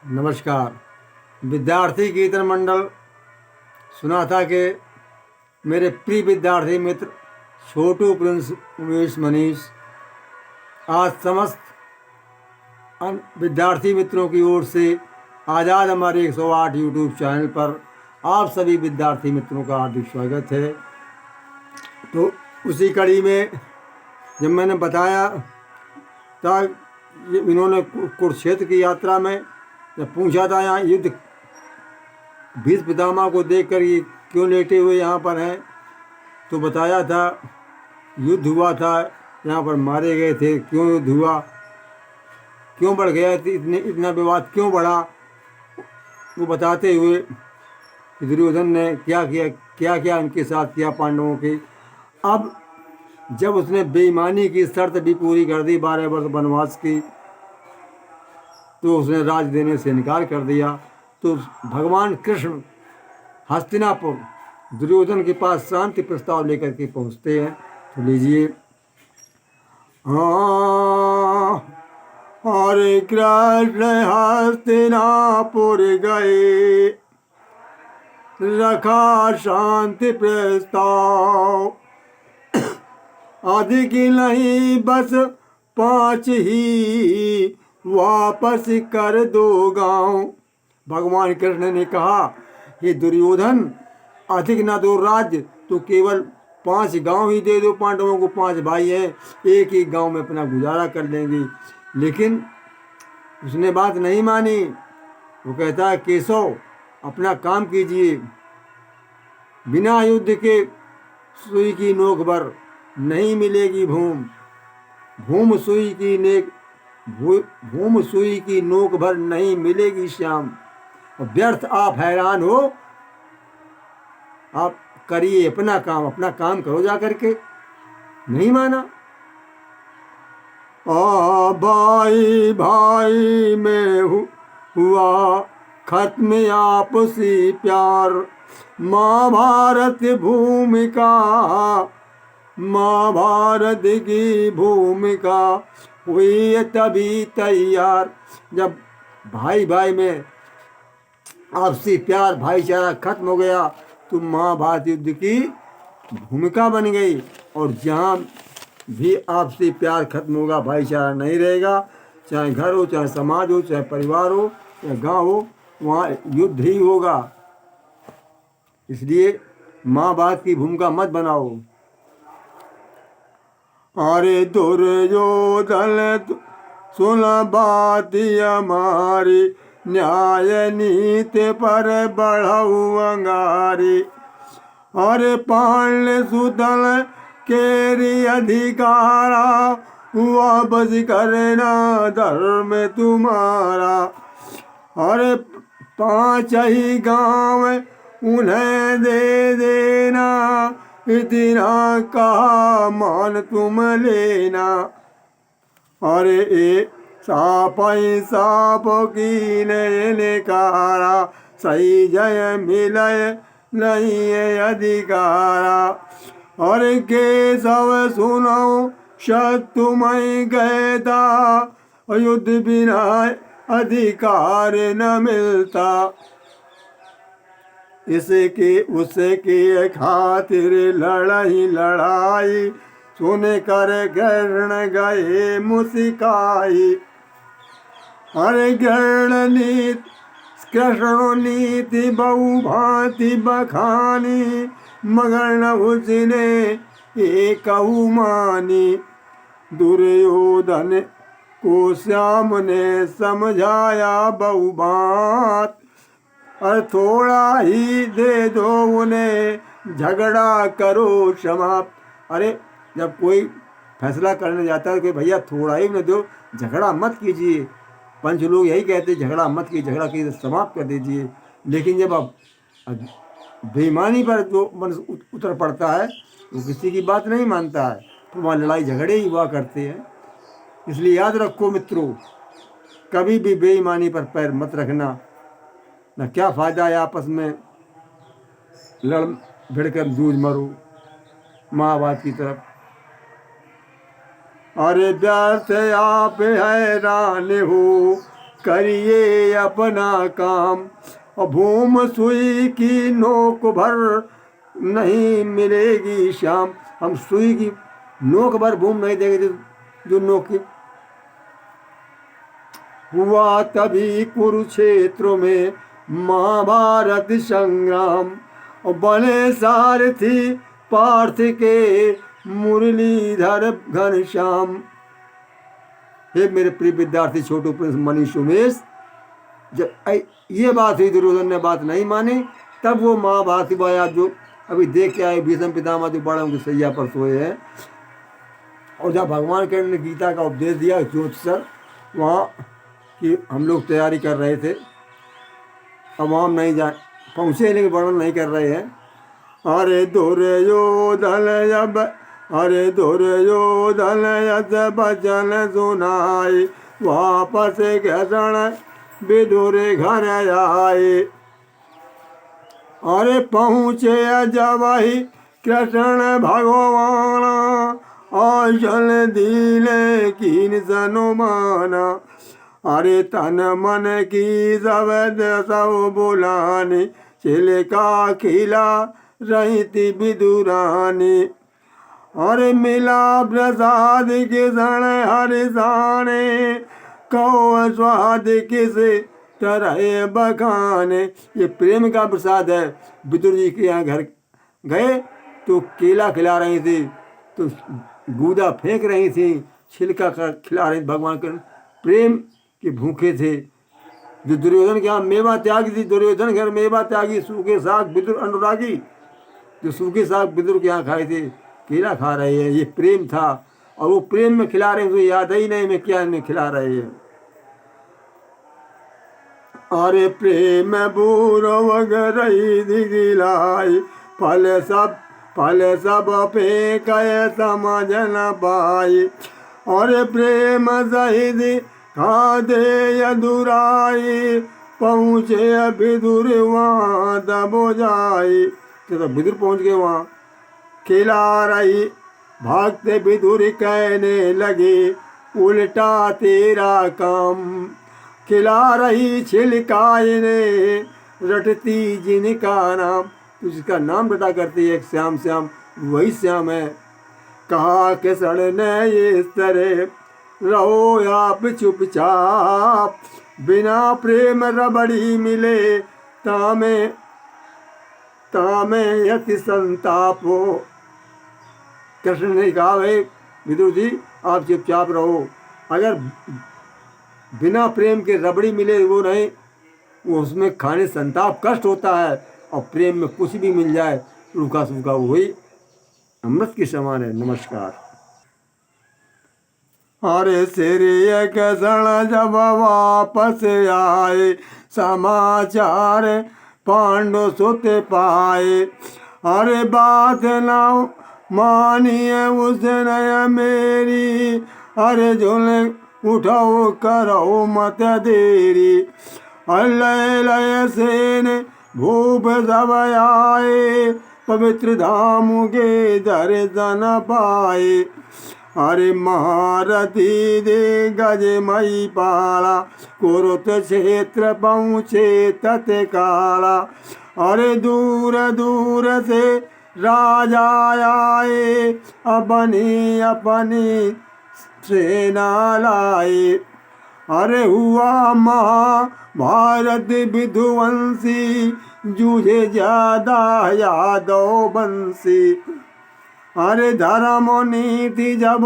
नमस्कार। विद्यार्थी कीर्तन मंडल सुना था कि मेरे प्रिय विद्यार्थी मित्र छोटू प्रिंस उमेश मनीष आज समस्त विद्यार्थी मित्रों की ओर से आज़ाद हमारे 108 यूट्यूब चैनल पर आप सभी विद्यार्थी मित्रों का हार्दिक स्वागत है। तो उसी कड़ी में जब मैंने बताया था इन्होंने कुरुक्षेत्र की यात्रा में जब पूछा था यहाँ युद्ध भीष्म पितामह को देखकर ये क्यों लेटे हुए यहाँ पर हैं, तो बताया था युद्ध हुआ था, यहाँ पर मारे गए थे। क्यों युद्ध हुआ, क्यों बढ़ गया, इतना विवाद क्यों बढ़ा, वो बताते हुए दुर्योधन ने क्या किया इनके साथ किया पांडवों के। अब जब उसने बेईमानी की शर्त भी पूरी कर दी 12 वर्ष वनवास की, तो उसने राज देने से इनकार कर दिया। तो भगवान कृष्ण हस्तिनापुर दुर्योधन के पास शांति प्रस्ताव लेकर के पहुँचते हैं। तो लीजिए। हरे कृष्ण हस्तिनापुर गए, रखा शांति प्रस्ताव, अधिक नहीं बस 5 ही, वापस कर दो गांव। भगवान कृष्ण ने कहा, ये दुर्योधन अधिक ना दो राज्य, तो केवल 5 गांव ही दे दो। पांडवों को 5 भाई हैं, एक ही गांव में अपना गुजारा कर लेंगे। लेकिन उसने बात नहीं मानी। वो कहता है, केशव अपना काम कीजिए, बिना युद्ध के सुई की नोक भर नहीं मिलेगी भूम, भूम सुई की नोक भर नहीं मिलेगी श्याम। और व्यर्थ आप हैरान हो, आप करिए अपना काम करो जा करके। नहीं माना। भाई भाई में हुआ खत्म आपसी प्यार, महाभारत की भूमिका हुई तभी तैयार। जब भाई भाई में आपसी प्यार भाईचारा खत्म हो गया, तो महाभारत युद्ध की भूमिका बन गई। और जहाँ भी आपसी प्यार खत्म होगा, भाईचारा नहीं रहेगा, चाहे घर हो, चाहे समाज हो, चाहे परिवार हो, चाहे गांव हो, वहाँ युद्ध ही होगा। इसलिए महाभारत की भूमिका मत बनाओ। अरे दुर्योधन सुन बात हमारी, न्याय नीति पर बढ़ाऊ अंगारी। अरे पांड्य सुदल केरी अधिकारा, वापस करना धर्म तुम्हारा। अरे 5 ही गांव उन्हें दे देना, इतना कहा मान तुम लेना। अरे साप की ने कारा, सही जय मिलय नहीं अधिकारा। और केशव सुनो शत्रु मैं कहता, युद्ध बिना अधिकार न मिलता। उसके खातिर लड़ाई, सुने कर गर्ण गए मुस्काई। अरे गर्ण नीति कृष्ण नीति बहु भांति बखानी, मगर न उसने एक मानी। दुर्योधन को श्याम ने समझाया बहु बात, और थोड़ा ही दे दो उन्हें, झगड़ा करो समाप्त। अरे जब कोई फैसला करने जाता है कि भैया थोड़ा ही न दो, झगड़ा मत कीजिए। पंच लोग यही कहते, झगड़ा मत कीजिए, झगड़ा कीजिए समाप्त कर दीजिए। लेकिन जब अब बेईमानी पर जो मन उतर पड़ता है, वो किसी की बात नहीं मानता है, तो वहाँ लड़ाई झगड़े ही हुआ करते हैं। इसलिए याद रखो मित्रों, कभी भी बेईमानी पर पैर मत रखना। न क्या फ़ायदा है आपस में लड़ भिड़कर जूझ मरो महाभारत की तरफ। अरे व्यर्थ आप हैरान हो, करिए अपना काम। और भूम सुई की नोक भर नहीं मिलेगी शाम। हम सुई की नोक भर भूम नहीं देंगे जो नोक की। हुआ तभी कुरुक्षेत्र में महाभारत संग्राम। और बने सारथी पार्थ के मुरलीधर घनश्याम। हे मेरे प्रिय विद्यार्थी छोटू प्रिंस मनीष उमेश, जब ये बात हुई दुर्योधन ने बात नहीं मानी, तब वो महाभारती बाया जो अभी देख के आए भीष्म पितामह जो बड़ा उनकी सैया पर सोए हैं। और जब भगवान कृष्ण ने गीता का उपदेश दिया ज्योतिषर वहाँ कि हम लोग तैयारी कर रहे थे, अब वहाँ नहीं जा पहुँचे लेकिन वर्णन नहीं कर रहे हैं। अरे दुर्योधन जब यद बचन सुनाई, वापस घसण विदुर घर आए। अरे पहुँचे जब ही कृष्ण भगवान, औषल दिले कीन सनुमाना। अरे तन मन की सब बुलानी, छिलका खिला रही थी विदुरानी। अरे मिला प्रसाद किसण हरिसाने, कौ स्वाद किस तरह बखाने। ये प्रेम का प्रसाद है। विदुर जी के यहाँ घर गए तो केला खिला रही थी, तो गूदा फेंक रही थी, छिलका खिला रही थी। भगवान के प्रेम के भूखे थे। जो दुर्योधन के यहाँ मेवा त्यागी थी, दुर्योधन घर मेवा त्यागी, सूखे साग विदुर अनुरागी। जो सूखे साग विदुर के यहाँ खाए थे, केला खा रहे हैं। ये प्रेम था। और वो प्रेम में खिला रहे हैं तो याद ही नहीं में क्या इन्हें खिला रहे हैं। अरे प्रेम बूरव रही दिलाई, फल सब पे कह समझ न पाई। और प्रेम सहित खा दे अधुराई, पहुँचे विदुर वहाँ तब जाई। तो विदुर पहुँच गए वहाँ। खिला रही भागते विदुर कहने लगे, उल्टा तेरा काम। खिला रही छिलकाए ने, रटती जिनका नाम। तो जिसका रटा रटा करती है श्याम श्याम, वही श्याम है। कहा कि सड़ने इस तरह रहो आप चुपचाप, बिना प्रेम रबड़ी मिले तामे यति संताप हो। कृष्ण ने कहा, भाई विदुर जी आप चुपचाप रहो। अगर बिना प्रेम के रबड़ी मिले वो नहीं, वो उसमें खाने संताप कष्ट होता है। और प्रेम में कुछ भी मिल जाए रूखा सूखा वही अमृत के समान है। नमस्कार। अरे सिर एक क्षण जब वापस आए, समाचार पांडु सुत पाए। अरे बात ना मानिए उसने मेरी, अरे झूले उठाओ करो मत देरी। लय लय सेन भूप सब आए, पवित्र धाम के दर्शन पाए। अरे महारथी दे गज मई पाला, कुरुत क्षेत्र पहुँचे तत्काला। अरे दूर दूर से राजा आए, अपनी सेना लाए। अरे हुआ महाभारत विध्वंसी, जूझे ज्यादा यादव बंसी। अरे धर्म नीति जब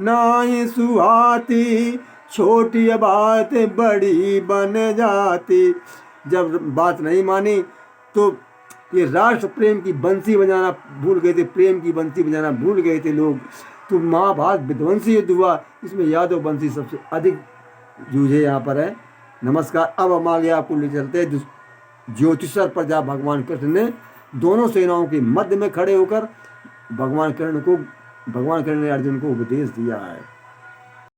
नाई सुहाती, छोटी बात बड़ी बन जाती। जब बात नहीं मानी तो ये राष्ट्र प्रेम की बंसी बजाना भूल गए थे, प्रेम की बंसी बजाना भूल गए थे लोग। तो महाभारत विध्वंसी युद्ध हुआ, इसमें यादव बंसी सबसे अधिक जूझे यहाँ पर है। नमस्कार। अब हम आगे आपको ले चलते हैं ज्योतिषर पर, जहाँ भगवान कृष्ण ने दोनों सेनाओं के मध्य में खड़े होकर भगवान कृष्ण ने अर्जुन को उपदेश दिया है।